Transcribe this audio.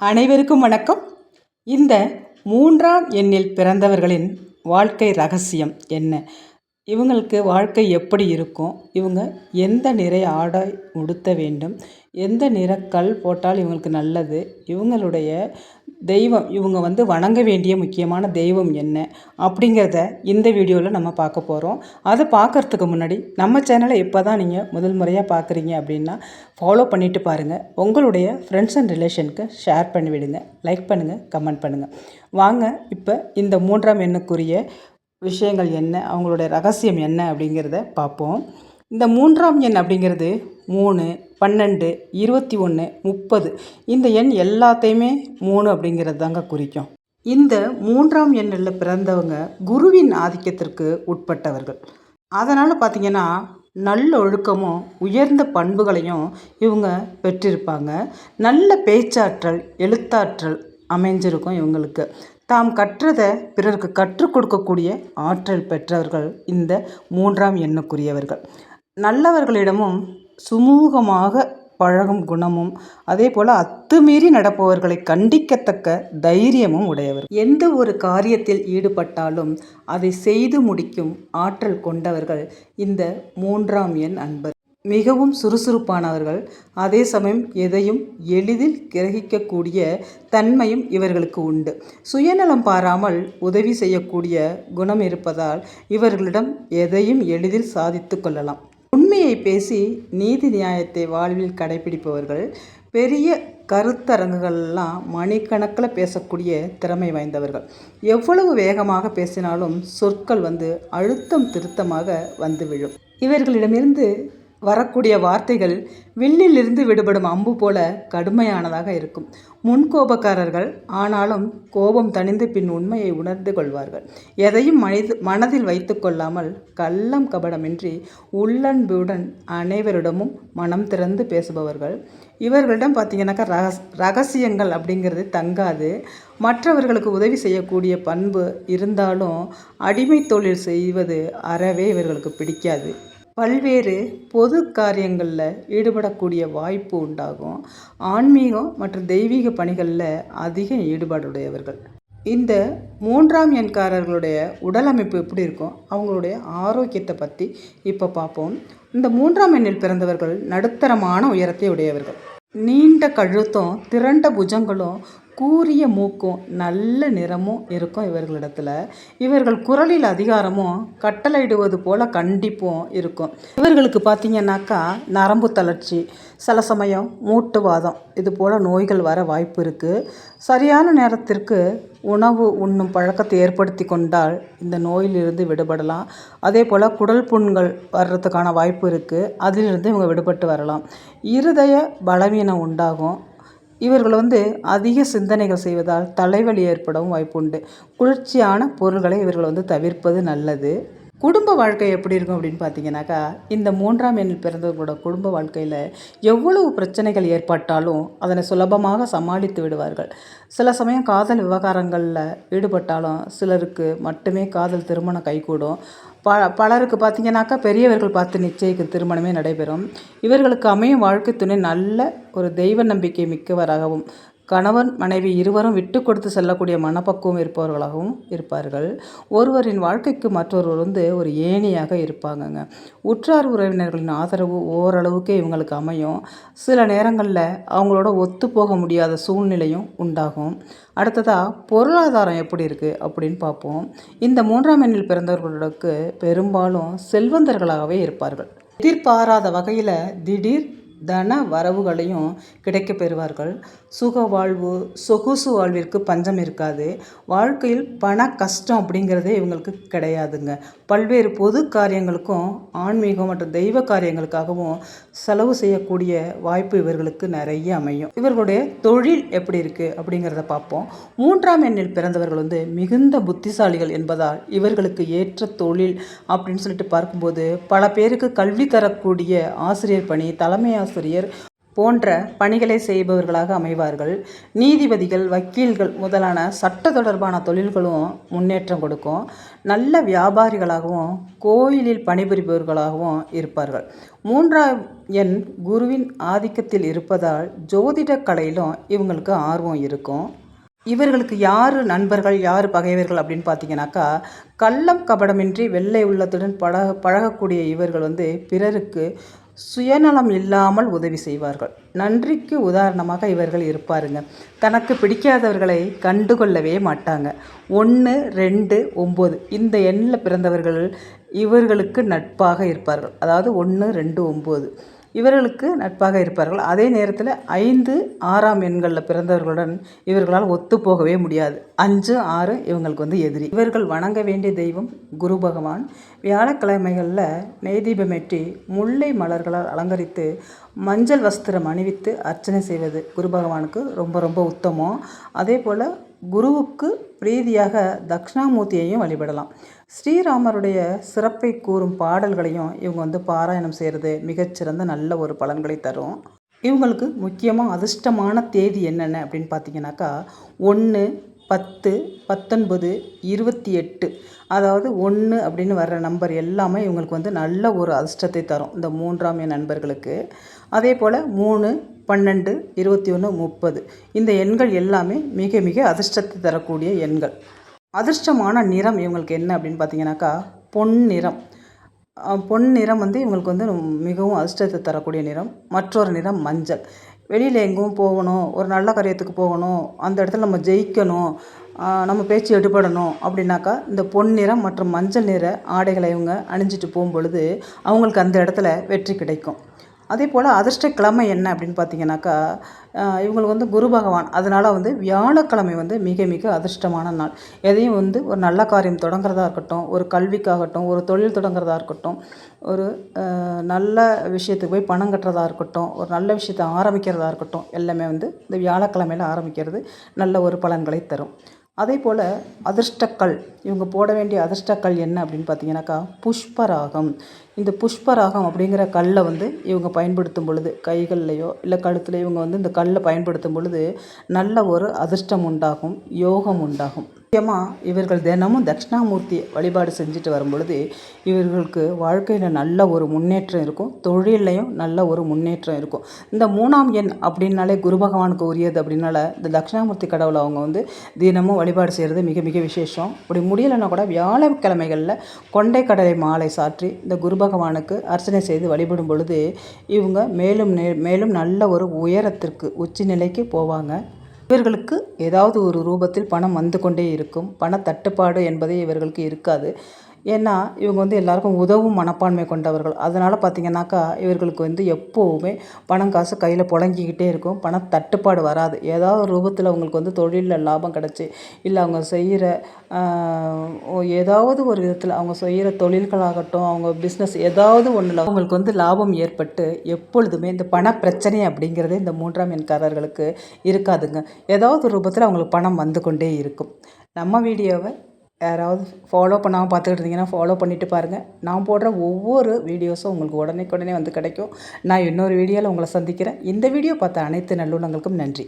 அனைவருக்கும் வணக்கம். இந்த 3ஆம் எண்ணில் பிறந்தவர்களின் வாழ்க்கை ரகசியம் என்ன? இவங்களுக்கு வாழ்க்கை எப்படி இருக்கும்? இவங்க எந்த நிற ஆடை உடுத்த வேண்டும்? எந்த நிற கல் போட்டால் இவங்களுக்கு நல்லது? இவங்களுடைய தெய்வம், இவங்க வணங்க வேண்டிய முக்கியமான தெய்வம் என்ன? அப்படிங்கிறத இந்த வீடியோவில் நம்ம பார்க்க போகிறோம். அதை பார்க்குறதுக்கு முன்னாடி நம்ம சேனலை இப்போ தான் நீங்கள் முதல் முறையாக பார்க்குறீங்க அப்படின்னா ஃபாலோ பண்ணிவிட்டு பாருங்கள். உங்களுடைய ஃப்ரெண்ட்ஸ் அண்ட் ரிலேஷனுக்கு ஷேர் பண்ணி விடுங்க. லைக் பண்ணுங்கள், கமெண்ட் பண்ணுங்கள். வாங்க இப்போ இந்த 3ஆம் எண்ணுக்குரிய விஷயங்கள் என்ன, அவங்களுடைய ரகசியம் என்ன அப்படிங்கிறத பார்ப்போம். இந்த 3ஆம் எண் அப்படிங்கிறது 3, 12, 21, 30 இந்த எண் எல்லாத்தையுமே 3 அப்படிங்கிறது தாங்க குறிக்கும். இந்த 3ஆம் எண்ணில் பிறந்தவங்க குருவின் ஆதிக்கத்திற்கு உட்பட்டவர்கள். அதனால் பார்த்திங்கன்னா நல்லொழுக்கமும் உயர்ந்த பண்புகளையும் இவங்க பெற்றிருப்பாங்க. நல்ல பேச்சாற்றல், எழுத்தாற்றல் அமைஞ்சிருக்கும் இவங்களுக்கு. தாம் கற்றதை பிறருக்கு கற்றுக் கொடுக்கக்கூடிய ஆற்றல் பெற்றவர்கள் இந்த 3ஆம் எண்ணுக்குரியவர்கள். நல்லவர்களிடமும் சுமூகமாக பழகும் குணமும், அதே போல் அத்துமீறி நடப்பவர்களை கண்டிக்கத்தக்க தைரியமும் உடையவர். எந்த ஒரு காரியத்தில் ஈடுபட்டாலும் அதை செய்து முடிக்கும் ஆற்றல் கொண்டவர்கள் இந்த 3ஆம் எண் அன்பர். மிகவும் சுறுசுறுப்பானவர்கள். அதே சமயம் எதையும் எளிதில் கிரகிக்கக்கூடிய தன்மையும் இவர்களுக்கு உண்டு. சுயநலம் பாராமல் உதவி செய்யக்கூடிய குணம் இருப்பதால் இவர்களிடம் எதையும் எளிதில் சாதித்து கொள்ளலாம். உண்மையை பேசி நீதி நியாயத்தை வாழ்வில் கடைபிடிப்பவர்கள். பெரிய கருத்தரங்குகள்லாம் மணிக்கணக்கில் பேசக்கூடிய திறமை வாய்ந்தவர்கள். எவ்வளவு வேகமாக பேசினாலும் சொற்கள் அழுத்தம் திருத்தமாக வந்து விழும். இவர்களிடமிருந்து வரக்கூடிய வார்த்தைகள் வில்லிலிருந்து விடுபடும் அம்பு போல கடுமையானதாக இருக்கும். முன்கோபக்காரர்கள், ஆனாலும் கோபம் தணிந்து பின் உண்மையை உணர்ந்து கொள்வார்கள். எதையும் மனதில் வைத்து கொள்ளாமல் கள்ளம் கபடமின்றி உள்ளன்புடன் அனைவரிடமும் மனம் திறந்து பேசுபவர்கள். இவர்களிடம் பார்த்திங்கனாக்கா ரகசியங்கள் அப்படிங்கிறது தங்காது. மற்றவர்களுக்கு உதவி செய்யக்கூடிய பண்பு இருந்தாலும் அடிமை தொழில் செய்வது அறவே இவர்களுக்கு பிடிக்காது. பல்வேறு பொது காரியங்களில் ஈடுபடக்கூடிய வாய்ப்பு உண்டாகும். ஆன்மீகம் மற்றும் தெய்வீக பணிகளில் அதிக ஈடுபாடுடையவர்கள். இந்த 3ஆம் எண்காரர்களுடைய உடல் அமைப்பு எப்படி இருக்கும், அவங்களுடைய ஆரோக்கியத்தை பற்றி இப்போ பார்ப்போம். இந்த 3ஆம் எண்ணில் பிறந்தவர்கள் நடுத்தரமான உயரத்தை உடையவர்கள். நீண்ட கழுத்தும் திரண்ட புஜங்களும் கூரிய மூக்கும் நல்ல நிறமும் இருக்கும் இவர்களிடத்துல. இவர்கள் குரலில் அதிகாரமும் கட்டளையிடுவது போல கண்டிப்பும் இருக்கும். இவர்களுக்கு பார்த்திங்கன்னாக்கா நரம்பு தளர்ச்சி, சில சமயம் மூட்டுவாதம் இது போல் நோய்கள் வர வாய்ப்பு இருக்குது. சரியான நேரத்திற்கு உணவு உண்ணும் பழக்கத்தை ஏற்படுத்தி கொண்டால் இந்த நோயிலிருந்து விடுபடலாம். அதே போல் குடல் புண்கள் வர்றதுக்கான வாய்ப்பு இருக்குது. அதிலிருந்து இவங்க விடுபட்டு வரலாம். இருதய பலவீனம் உண்டாகும். இவர்கள் அதிக சிந்தனைகள் செய்வதால் தலைவலி ஏற்படவும் வாய்ப்புண்டு. குளிர்ச்சியான பொருள்களை இவர்கள் தவிர்ப்பது நல்லது. குடும்ப வாழ்க்கை எப்படி இருக்கும் அப்படின்னு பார்த்தீங்கன்னாக்கா, இந்த 3ஆம் எண்ணில் பிறந்தவர்களோட குடும்ப வாழ்க்கையில் எவ்வளவு பிரச்சனைகள் ஏற்பட்டாலும் அதனை சுலபமாக சமாளித்து விடுவார்கள். சில சமயம் காதல் விவகாரங்களில் ஈடுபட்டாலும் சிலருக்கு மட்டுமே காதல் திருமணம் கைகூடும். பலருக்கு பார்த்திங்கனாக்கா பெரியவர்கள் பார்த்து நிச்சயிக்கும் திருமணமே நடைபெறும். இவர்களுக்கு அமையும் வாழ்க்கை துணை நல்ல ஒரு தெய்வ நம்பிக்கை மிக்கவராகவும், கணவன் மனைவி இருவரும் விட்டு கொடுத்து செல்லக்கூடிய மனப்பக்குவம் இருப்பவர்களாகவும் இருப்பார்கள். ஒருவரின் வாழ்க்கைக்கு மற்றொருவர் ஒரு ஏணியாக இருப்பாங்கங்க. உற்றார் உறவினர்களின் ஆதரவு ஓரளவுக்கே இவங்களுக்கு அமையும். சில நேரங்களில் அவங்களோட ஒத்து போக முடியாத சூழ்நிலையும் உண்டாகும். அடுத்ததாக பொருளாதாரம் எப்படி இருக்குது அப்படின்னு பார்ப்போம். இந்த 3ஆம் எண்ணில் பிறந்தவர்களுக்கு பெரும்பாலும் செல்வந்தர்களாகவே இருப்பார்கள். எதிர்பாராத வகையில் திடீர் தன வரவுகளையும் கிடைக்க பெறுவார்கள். சுக வாழ்வு, சொகுசு வாழ்விற்கு பஞ்சம் இருக்காது. வாழ்க்கையில் பண கஷ்டம் அப்படிங்கிறதே இவங்களுக்கு கிடையாதுங்க. பல்வேறு பொது காரியங்களுக்கும் ஆன்மீகம் மற்றும் தெய்வ காரியங்களுக்காகவும் செலவு செய்யக்கூடிய வாய்ப்பு இவர்களுக்கு நிறைய அமையும். இவர்களுடைய தொழில் எப்படி இருக்குது அப்படிங்கிறத பார்ப்போம். 3ஆம் எண்ணில் பிறந்தவர்கள் மிகுந்த புத்திசாலிகள் என்பதால் இவர்களுக்கு ஏற்ற தொழில் அப்படின்னு சொல்லிட்டு பார்க்கும்போது பல பேருக்கு கல்வி தரக்கூடிய ஆசிரியர் பணி, தலைமை ஆசிரியர், போன்ற பணிகளை செய்பவர்களாக அமைவார்கள். நீதிபதிகள், வக்கீல்கள் முதலான சட்ட தொடர்பான தொழில்களும் முன்னேற்றம் கொடுக்கும். நல்ல வியாபாரிகளாகவும் கோயிலில் பணிபுரிபவர்களாகவும் இருப்பார்கள். 3ஆம் எண் குருவின் ஆதிக்கத்தில் இருப்பதால் ஜோதிட கலையிலும் இவங்களுக்கு ஆர்வம் இருக்கும். இவர்களுக்கு யார் நண்பர்கள், யார் பகைவர்கள் அப்படின்னு பார்த்தீங்கன்னாக்கா, கள்ளம் கபடமின்றி வெள்ளை உள்ளத்துடன் பழகக்கூடிய இவர்கள் பிறருக்கு சுயநலம் இல்லாமல் உதவி செய்வார்கள். நன்றிக்கு உதாரணமாக இவர்கள் இருப்பாருங்க. தனக்கு பிடிக்காதவர்களை கண்டுகொள்ளவே மாட்டாங்க. 1, 2, 9 இந்த எண்ணில் பிறந்தவர்கள் இவர்களுக்கு நட்பாக இருப்பார்கள். அதாவது 1, 2, 9 இவர்களுக்கு நட்பாக இருப்பார்கள். அதே நேரத்தில் 5, 6ஆம் எண்களில் பிறந்தவர்களுடன் இவர்களால் ஒத்துப்போகவே முடியாது. 5, 6 இவங்களுக்கு எதிரி. இவர்கள் வணங்க வேண்டிய தெய்வம் குரு பகவான். வியாழக்கிழமைகளில் நெய்தீபமேற்றி முல்லை மலர்களால் அலங்கரித்து மஞ்சள் வஸ்திரம் அணிவித்து அர்ச்சனை செய்வது குரு பகவானுக்கு ரொம்ப ரொம்ப உத்தமம். அதே போல் குருவுக்கு பிரீதியாக தட்சிணாமூர்த்தியையும் வழிபடலாம். ஸ்ரீராமருடைய சிறப்பை கூறும் பாடல்களையும் இவங்க பாராயணம் செய்கிறது மிகச்சிறந்த நல்ல ஒரு பலன்களை தரும். இவங்களுக்கு முக்கியமாக அதிர்ஷ்டமான தேதி என்னென்ன அப்படின்னு பார்த்தீங்கன்னாக்கா 1, 10, 19, 28 அதாவது 1 அப்படின்னு வர்ற நம்பர் எல்லாமே இவங்களுக்கு நல்ல ஒரு அதிர்ஷ்டத்தை தரும் இந்த 3ஆம் எண் நண்பர்களுக்கு. அதே போல் 3, 12, 21, 30 இந்த எண்கள் எல்லாமே மிக மிக அதிர்ஷ்டத்தை தரக்கூடிய எண்கள். அதிர்ஷ்டமான நிறம் இவங்களுக்கு என்ன அப்படின்னு பார்த்தீங்கன்னாக்கா பொன் நிறம். பொன் நிறம் இவங்களுக்கு மிகவும் அதிர்ஷ்டத்தை தரக்கூடிய நிறம். மற்றொரு நிறம் மஞ்சள். வெளியில் எங்கும் போகணும், ஒரு நல்ல காரியத்துக்கு போகணும், அந்த இடத்துல நம்ம ஜெயிக்கணும், நம்ம பேச்சு எடுபடணும் அப்படின்னாக்கா இந்த பொன் நிறம் மற்றும் மஞ்சள் நிற ஆடைகளை இவங்க அணிஞ்சிட்டு போகும்பொழுது அவங்களுக்கு அந்த இடத்துல வெற்றி கிடைக்கும். அதே போல் அதிர்ஷ்டக்கிழமை என்ன அப்படின்னு பார்த்தீங்கன்னாக்கா இவங்களுக்கு குரு பகவான். அதனால் வியாழக்கிழமை மிக மிக அதிர்ஷ்டமான நாள். எதையும் ஒரு நல்ல காரியம் தொடங்குறதா இருக்கட்டும், ஒரு கல்விக்காகட்டும், ஒரு தொழில் தொடங்குறதா இருக்கட்டும், ஒரு நல்ல விஷயத்துக்கு போய் பணம் கட்டுறதா இருக்கட்டும், ஒரு நல்ல விஷயத்தை ஆரம்பிக்கிறதா இருக்கட்டும், எல்லாமே இந்த வியாழக்கிழமையில் ஆரம்பிக்கிறது நல்ல ஒரு பலன்களை தரும். அதே போல் அதிர்ஷ்டக்கல் இவங்க போட வேண்டிய அதிர்ஷ்டக்கல் என்ன அப்படின்னு பார்த்தீங்கன்னாக்கா புஷ்பராகம். இந்த புஷ்பராகம் அப்படிங்கிற கல்லை இவங்க பயன்படுத்தும் பொழுது கைகள்லையோ இல்லை கழுத்துலையோ இவங்க இந்த கல்லை பயன்படுத்தும் பொழுது நல்ல ஒரு அதிர்ஷ்டம் உண்டாகும், யோகம் உண்டாகும். முக்கியமாக இவர்கள் தினமும் தட்சிணாமூர்த்தி வழிபாடு செஞ்சுட்டு வரும் பொழுது இவர்களுக்கு வாழ்க்கையில் நல்ல ஒரு முன்னேற்றம் இருக்கும், தொழிலையும் நல்ல ஒரு முன்னேற்றம் இருக்கும். இந்த 3ஆம் எண் அப்படின்னாலே குரு பகவானுக்கு உரியது. அப்படின்னால இந்த தட்சிணாமூர்த்தி கடவுளை அவங்க தினமும் வழிபாடு செய்கிறது மிக மிக விசேஷம். அப்படி முடியலைன்னா கூட வியாழக்கிழமைகளில் கொண்டை கடலை மாலை சாற்றி இந்த குரு பகவானுக்கு அர்ச்சனை செய்து வழிபடும் பொழுது இவங்க மேலும் மேலும் நல்ல ஒரு உயரத்திற்கு உச்சி நிலைக்கு போவாங்க. இவர்களுக்கு ஏதாவது ஒரு ரூபத்தில் பணம் வந்து கொண்டே இருக்கும். பண தட்டுப்பாடு என்பதே இவர்களுக்கு இருக்காது. ஏன்னா இவங்க எல்லாருக்கும் உதவும் மனப்பான்மை கொண்டவர்கள். அதனால் பார்த்திங்கனாக்கா இவர்களுக்கு எப்போவுமே பணம் காசு கையில் புழங்கிக்கிட்டே இருக்கும். பண தட்டுப்பாடு வராது. ஏதாவது ஒரு ரூபத்தில் அவங்களுக்கு தொழிலில் லாபம் கிடச்சி இல்லை அவங்க செய்கிற ஏதாவது ஒரு விதத்தில் அவங்க செய்கிற தொழில்களாகட்டும், அவங்க பிஸ்னஸ் ஏதாவது ஒன்றில் அவங்களுக்கு லாபம் ஏற்பட்டு எப்பொழுதுமே இந்த பண பிரச்சனை அப்படிங்கிறதே இந்த 3ஆம் எண்காரர்களுக்கு இருக்காதுங்க. ஏதாவது ஒரு ரூபத்தில் அவங்களுக்கு பணம் வந்து கொண்டே இருக்கும். நம்ம வீடியோவை யாராவது ஃபாலோ பண்ணாமல் பார்த்துக்கிட்டு இருந்தீங்கன்னா ஃபாலோ பண்ணிவிட்டு பாருங்கள். நான் போடுற ஒவ்வொரு வீடியோஸும் உங்களுக்கு உடனே கிடைக்கும். நான் இன்னொரு வீடியோவில் உங்களை சந்திக்கிறேன். இந்த வீடியோ பார்த்த அனைத்து நல்லுள்ளங்களுக்கும் நன்றி.